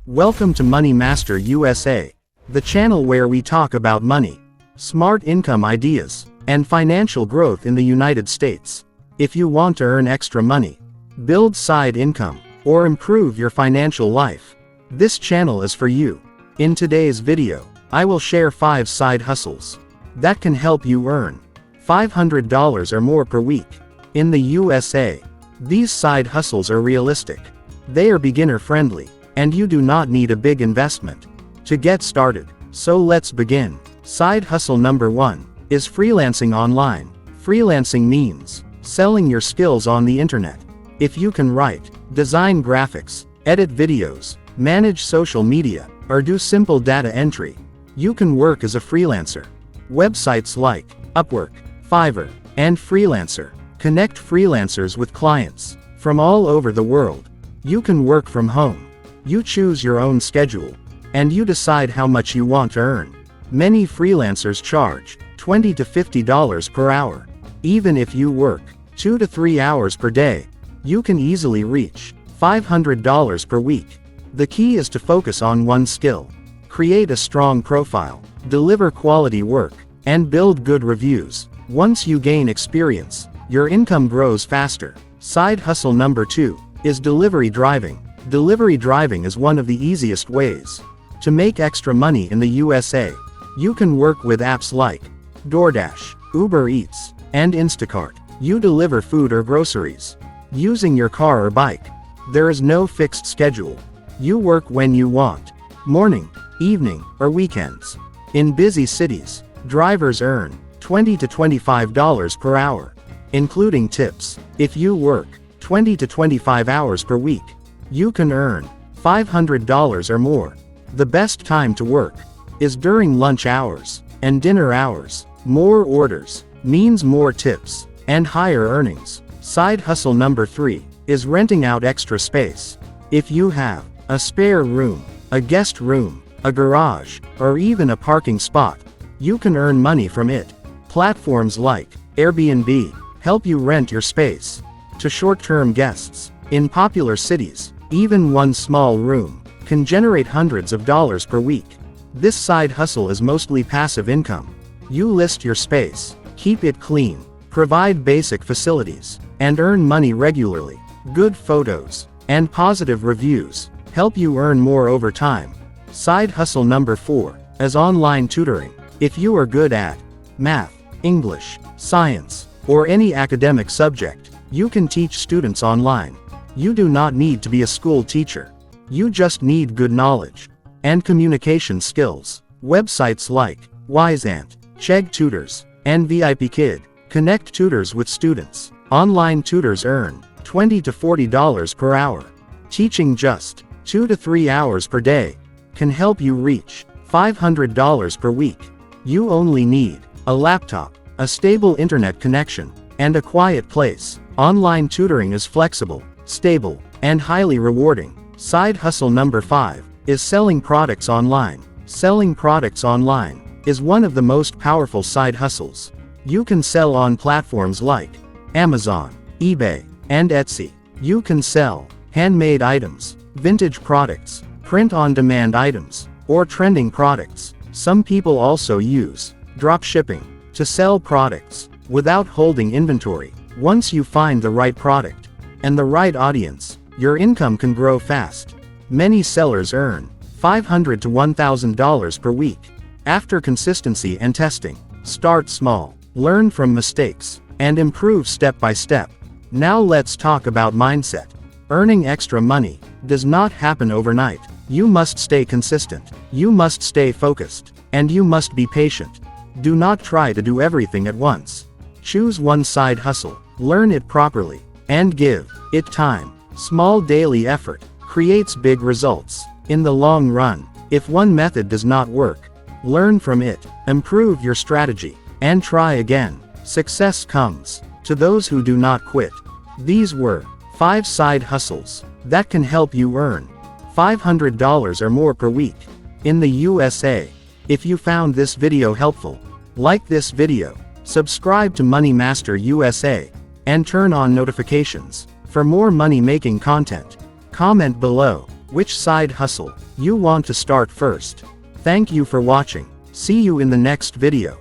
Welcome to Money Master USA, the channel where we talk about money, smart income ideas, and financial growth in the United States. If you want to earn extra money, build side income, or improve your financial life, this channel is for you. In today's video, I will share 5 side hustles that can help you earn $500 or more per week. In the USA, these side hustles are realistic. They are beginner friendly, and you do not need a big investment to get started. So let's begin. Side hustle number 1 is freelancing online. Freelancing means selling your skills on the internet. If you can write, design graphics, edit videos, manage social media, or do simple data entry, you can work as a freelancer. Websites like Upwork, Fiverr, and Freelancer connect freelancers with clients from all over the world. You can work from home. You choose your own schedule, and you decide how much you want to earn. Many freelancers charge $20 to $50 per hour. Even if you work 2 to 3 hours per day, you can easily reach $500 per week. The key is to focus on one skill. Create a strong profile, deliver quality work, and build good reviews. Once you gain experience, your income grows faster. Side hustle number 2 is delivery driving. Delivery driving is one of the easiest ways to make extra money in the USA. You can work with apps like DoorDash, Uber Eats, and Instacart. You deliver food or groceries using your car or bike. There is no fixed schedule. You work when you want, morning, evening, or weekends. In busy cities, drivers earn $20 to $25 per hour, including tips. If you work 20 to 25 hours per week, you can earn $500 or more. The best time to work is during lunch hours and dinner hours. More orders means more tips and higher earnings. Side hustle number 3 is renting out extra space. If you have a spare room, a guest room, a garage, or even a parking spot, you can earn money from it. Platforms like Airbnb help you rent your space to short-term guests. In popular cities, even one small room can generate hundreds of dollars per week. This side hustle is mostly passive income. You list your space, keep it clean, provide basic facilities, and earn money regularly. Good photos and positive reviews help you earn more over time. Side hustle number 4 is online tutoring. If you are good at math, English, science, or any academic subject, you can teach students online. You do not need to be a school teacher. You just need good knowledge and communication skills. Websites like Wiseant, Chegg Tutors, and VIP Kid connect tutors with students. Online tutors earn $20 to $40 per hour. Teaching just 2 to 3 hours per day can help you reach $500 per week. You only need a laptop, a stable internet connection, and a quiet place. Online tutoring is flexible, stable, and highly rewarding. Side hustle number 5 is selling products online. Selling products online is one of the most powerful side hustles. You can sell on platforms like Amazon, eBay, and Etsy. You can sell handmade items, vintage products, print-on-demand items, or trending products. Some people also use drop shipping to sell products without holding inventory. Once you find the right product and the right audience, your income can grow fast. Many sellers earn $500 to $1,000 per week. After consistency and testing, start small, learn from mistakes, and improve step by step. Now let's talk about mindset. Earning extra money does not happen overnight. You must stay consistent, you must stay focused, and you must be patient. Do not try to do everything at once. Choose one side hustle, learn it properly, and give it time. Small daily effort creates big results in the long run. If one method does not work, learn from it, improve your strategy, and try again. Success comes to those who do not quit. These were 5 side hustles that can help you earn $500 or more per week in the USA. If you found this video helpful, like this video, subscribe to Money Master USA, and turn on notifications for more money-making content. Comment below Which side hustle you want to start first? Thank you for watching. See you in the next video.